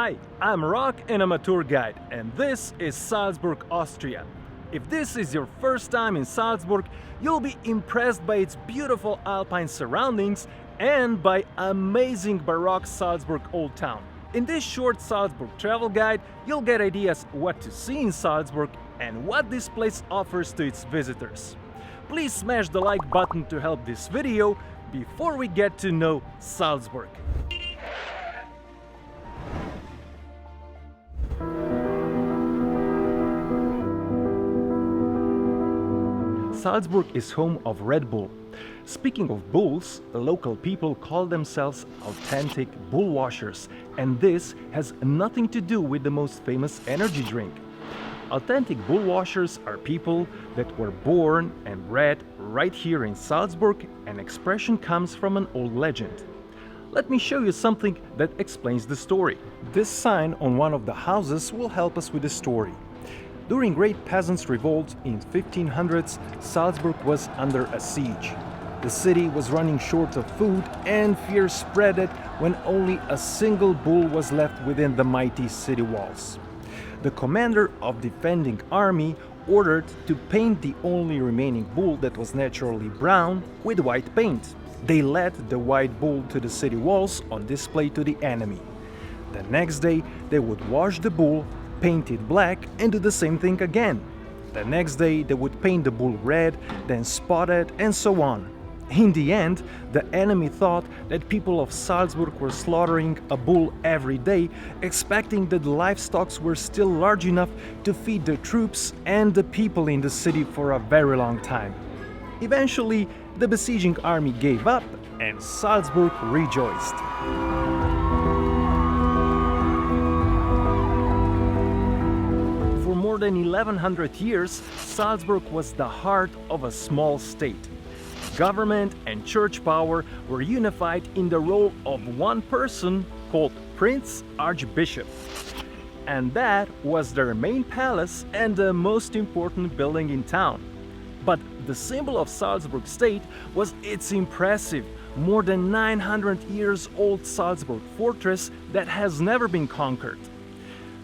Hi, I'm Rok and I'm a tour guide, and this is Salzburg, Austria. If this is your first time in Salzburg, you'll be impressed by its beautiful alpine surroundings and by amazing baroque Salzburg Old Town. In this short Salzburg travel guide, you'll get ideas what to see in Salzburg and what this place offers to its visitors. Please smash the like button to help this video before we get to know Salzburg. Salzburg is home of Red Bull. Speaking of bulls, the local people call themselves authentic bull washers, and this has nothing to do with the most famous energy drink. Authentic bull washers are people that were born and bred right here in Salzburg, and expression comes from an old legend. Let me show you something that explains the story. This sign on one of the houses will help us with the story. During Great Peasants' Revolt in 1500s, Salzburg was under a siege. The city was running short of food, and fear spread when only a single bull was left within the mighty city walls. The commander of defending army ordered to paint the only remaining bull that was naturally brown with white paint. They led the white bull to the city walls on display to the enemy. The next day they would wash the bull, paint it black, and do the same thing again. The next day they would paint the bull red, then spot it, and so on. In the end, the enemy thought that people of Salzburg were slaughtering a bull every day, expecting that the livestock were still large enough to feed the troops and the people in the city for a very long time. Eventually, the besieging army gave up and Salzburg rejoiced. For more than 1100 years, Salzburg was the heart of a small state. Government and church power were unified in the role of one person called Prince Archbishop. And that was their main palace and the most important building in town. But the symbol of Salzburg state was its impressive, more than 900 years old Salzburg fortress that has never been conquered.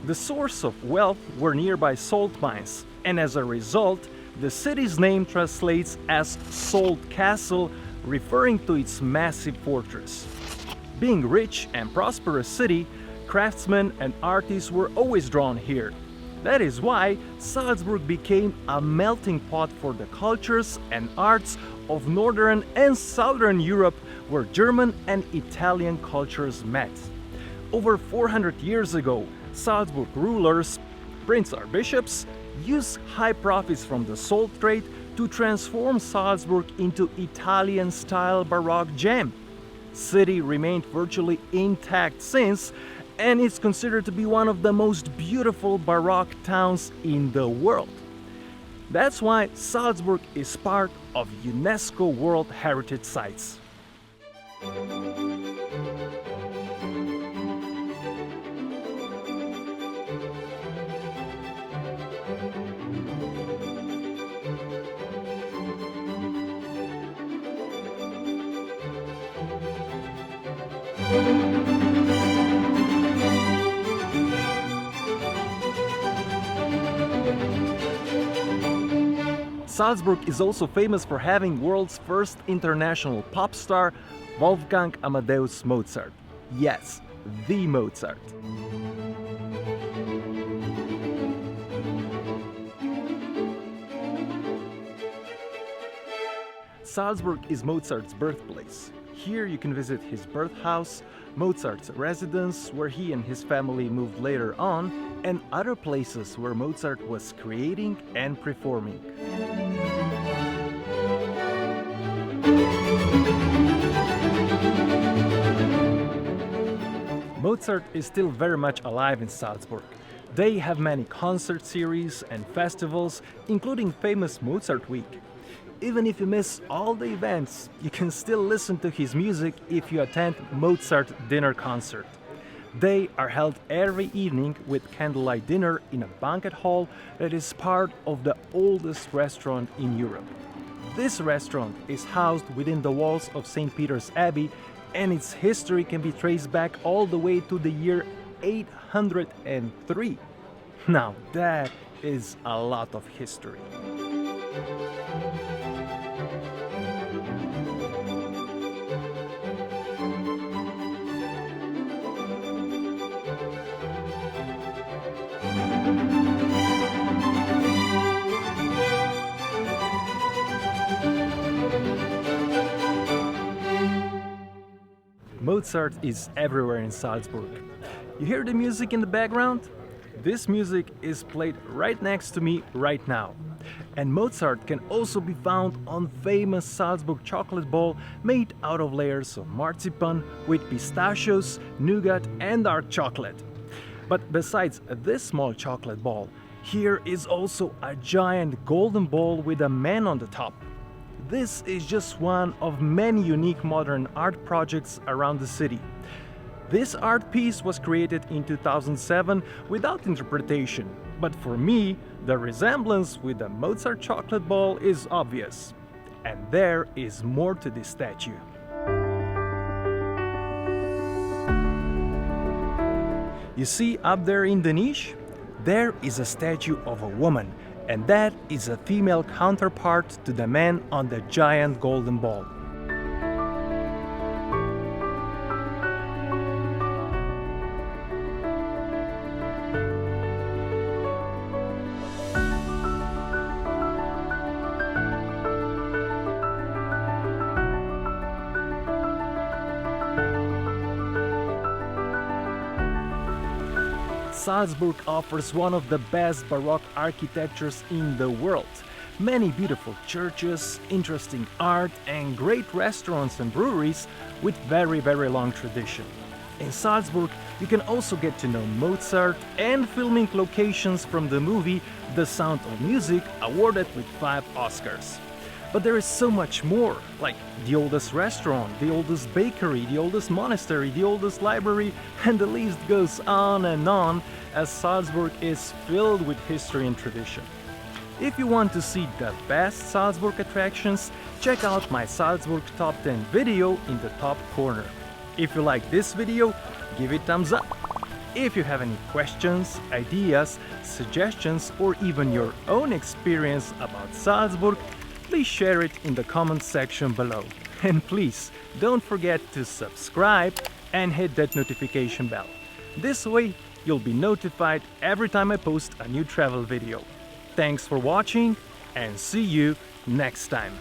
The source of wealth were nearby salt mines, and as a result, the city's name translates as Salt Castle, referring to its massive fortress. Being rich and prosperous city, craftsmen and artists were always drawn here. That is why Salzburg became a melting pot for the cultures and arts of Northern and Southern Europe, where German and Italian cultures met. Over 400 years ago, Salzburg rulers, prince archbishops, used high profits from the salt trade to transform Salzburg into Italian-style baroque gem. City remained virtually intact since, and it's considered to be one of the most beautiful baroque towns in the world. That's why Salzburg is part of UNESCO World Heritage Sites. Salzburg is also famous for having world's first international pop star, Wolfgang Amadeus Mozart. Yes, the Mozart. Salzburg is Mozart's birthplace. Here you can visit his birth house, Mozart's residence, where he and his family moved later on, and other places where Mozart was creating and performing. Mozart is still very much alive in Salzburg. They have many concert series and festivals, including famous Mozart Week. Even if you miss all the events, you can still listen to his music if you attend Mozart dinner concert. They are held every evening with candlelight dinner in a banquet hall that is part of the oldest restaurant in Europe. This restaurant is housed within the walls of St. Peter's Abbey, and its history can be traced back all the way to the year 1803. Now that is a lot of history. Mozart is everywhere in Salzburg. You hear the music in the background? This music is played right next to me right now. And Mozart can also be found on famous Salzburg chocolate ball made out of layers of marzipan with pistachios, nougat and dark chocolate. But besides this small chocolate ball, here is also a giant golden ball with a man on the top. This is just one of many unique modern art projects around the city. This art piece was created in 2007 without interpretation, but for me, the resemblance with the Mozart chocolate ball is obvious. And there is more to this statue. You see up there in the niche? There is a statue of a woman, and that is a female counterpart to the man on the giant golden ball. Salzburg offers one of the best baroque architectures in the world. Many beautiful churches, interesting art and great restaurants and breweries with very long tradition. In Salzburg, you can also get to know Mozart and filming locations from the movie The Sound of Music, awarded with 5 Oscars. But there is so much more, like the oldest restaurant, the oldest bakery, the oldest monastery, the oldest library, and the list goes on, as Salzburg is filled with history and tradition. If you want to see the best Salzburg attractions, check out my Salzburg Top 10 video in the top corner. If you like this video, give it thumbs up. If you have any questions, ideas, suggestions, or even your own experience about Salzburg, please share it in the comment section below. And please don't forget to subscribe and hit that notification bell. This way you'll be notified every time I post a new travel video. Thanks for watching and see you next time.